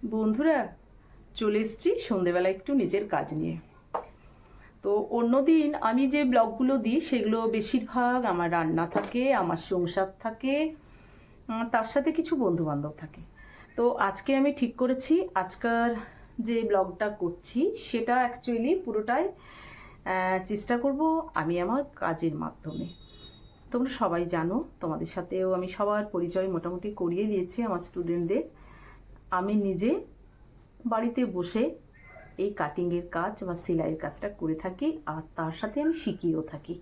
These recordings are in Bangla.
বন্ধুরা, চলে এসেছি সন্ধেবেলা একটু নিজের কাজ নিয়ে। তো অন্যদিন আমি যে ব্লগগুলো দিই সেগুলো বেশিরভাগ আমার রান্না থাকে, আমার সংসার থাকে, তার সাথে কিছু বন্ধুবান্ধব থাকে। তো আজকে আমি ঠিক করেছি আজকাল যে ব্লগটা করছি সেটা অ্যাকচুয়ালি পুরোটাই চেষ্টা করব আমি আমার কাজের মাধ্যমে। তোমরা সবাই জানো, তোমাদের সাথেও আমি সবার পরিচয় মোটামুটি করিয়ে দিয়েছি আমার স্টুডেন্টদের। আমি নিজে বাড়িতে বসে এই কাটিংয়ের কাজ বা সেলাইয়ের কাজটা করে থাকি, আর তার সাথে আমি শিখিয়েও থাকি।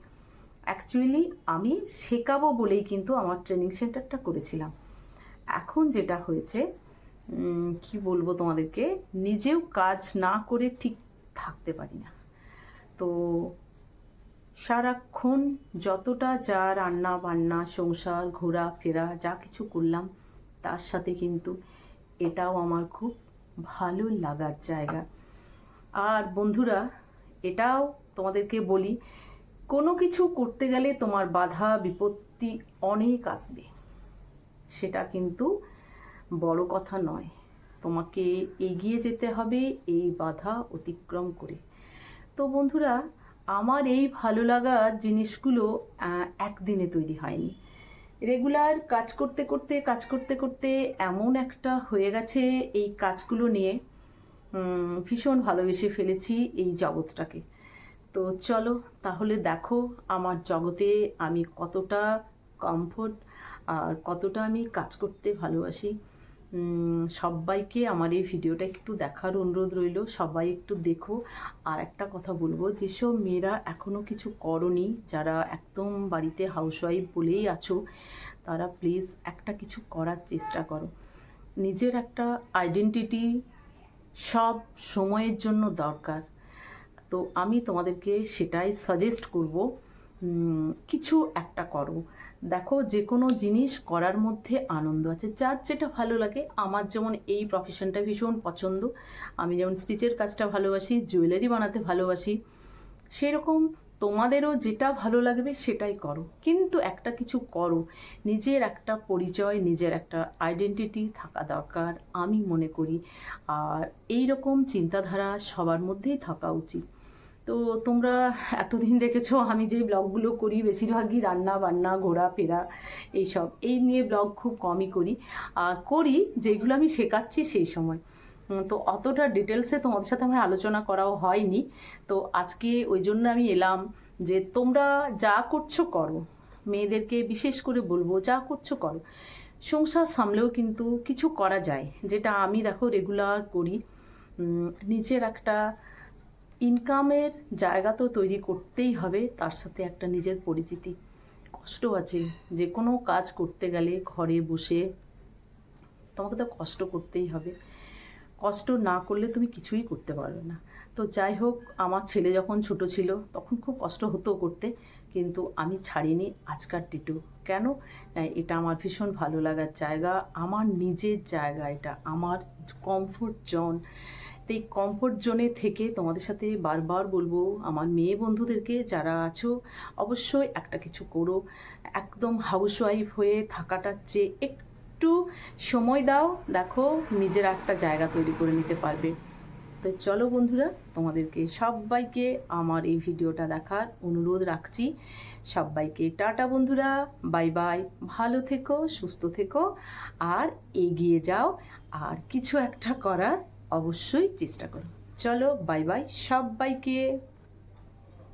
অ্যাকচুয়ালি আমি শেখাবো বলেই কিন্তু আমার ট্রেনিং সেন্টারটা করেছিলাম। এখন যেটা হয়েছে, কি বলবো তোমাদেরকে, নিজেও কাজ না করে ঠিক থাকতে পারি না। তো সারাক্ষণ যতটা যা রান্না বান্না সংসার ঘোরাফেরা যা কিছু করলাম, তার সাথে কিন্তু এটাও আমার খুব ভালো লাগার জায়গা। আর বন্ধুরা, এটাও তোমাদেরকে বলি, কোনো কিছু করতে গেলে তোমার বাধা বিপত্তি অনেক আসবে, সেটা কিন্তু বড় কথা নয়। তোমাকে এগিয়ে যেতে হবে এই বাধা অতিক্রম করে। তো বন্ধুরা, আমার এই ভালো লাগার জিনিসগুলো একদিনে তৈরি হয়নি। রেগুলার কাজ করতে করতে এমন একটা হয়ে গেছে এই কাজগুলো নিয়ে, ভীষণ ভালোবেসে ফেলেছি এই জগৎটাকে। তো চলো তাহলে দেখো আমার জগতে আমি কতটা কমফোর্ট আর কতটা আমি কাজ করতে ভালোবাসি। সবাইকে আমার এই ভিডিওটা একটু দেখার অনুরোধ রইল, সবাই একটু দেখো। আর একটা কথা বলবো, যেসব মেয়েরা এখনও কিছু করনি, যারা একদম বাড়িতে হাউসওয়াইফ বলেই আছো, তারা প্লিজ একটা কিছু করার চেষ্টা করো। নিজের একটা আইডেন্টিটি সব সময়ের জন্য দরকার। তো আমি তোমাদেরকে সেটাই সাজেস্ট করব, কিছু একটা করো। দেখো, যে কোনো জিনিস করার মধ্যে আনন্দ আছে, যার যেটা ভালো লাগে। আমার যেমন এই প্রফেশনটা ভীষণ পছন্দ, আমি যেমন স্টিচের কাজটা ভালোবাসি, জুয়েলারি বানাতে ভালোবাসি, সেরকম তোমাদেরও যেটা ভালো লাগবে সেটাই করো, কিন্তু একটা কিছু করো। নিজের একটা পরিচয়, নিজের একটা আইডেন্টিটি থাকা দরকার আমি মনে করি। আর এই রকম চিন্তাধারা সবার মধ্যেই থাকা উচিত। তো তোমরা এতদিন দেখেছো আমি যে ব্লগগুলো করি বেশিরভাগই রান্না বান্না ঘোরাফেরা এইসব এই নিয়ে ব্লগ খুব কমই করি, করি যেগুলো আমি শেখাচ্ছি সেই সময়। তো অতটা ডিটেলসে তোমাদের সাথে আমার আলোচনা করাও হয়নি। তো আজকে ওই জন্য আমি এলাম যে তোমরা যা করছো করো, মেয়েদেরকে বিশেষ করে বলবো যা করছো করো। সংসার সামলেও কিন্তু কিছু করা যায়, যেটা আমি দেখো রেগুলার করি। নিজের একটা ইনকামের জায়গা তো তৈরি করতেই হবে, তার সাথে একটা নিজের পরিচিতি। কষ্ট আছে, যে কোনো কাজ করতে গেলে ঘরে বসে তোমাকে তো কষ্ট করতেই হবে। কষ্ট না করলে তুমি কিছুই করতে পারবে না। তো যাই হোক, আমার ছেলে যখন ছোট ছিল তখন খুব কষ্ট হতো করতে, কিন্তু আমি ছাড়িনি আজকার টিটু। কেন? এটা আমার ভীষণ ভালো লাগার জায়গা, আমার নিজের জায়গা, এটা আমার কমফোর্ট জোন। তো এই কমফোর্ট জোনে থেকে তোমাদের সাথে বারবার বলবো, আমার মেয়ে বন্ধুদেরকে যারা আছো, অবশ্যই একটা কিছু করো। একদম হাউসওয়াইফ হয়ে থাকাটার চেয়ে একটু সময় দাও, দেখো নিজের একটা জায়গা তৈরি করে নিতে পারবে। তো চলো বন্ধুরা, তোমাদেরকে সবাইকে আমার এই ভিডিওটা দেখার অনুরোধ রাখছি। সবাইকে টাটা বন্ধুরা, বাই বাই। ভালো থেকো, সুস্থ থেকো, আর এগিয়ে যাও, আর কিছু একটা করার অবশ্যই চেষ্টা করো। চলো বাই বাই সবাইকে।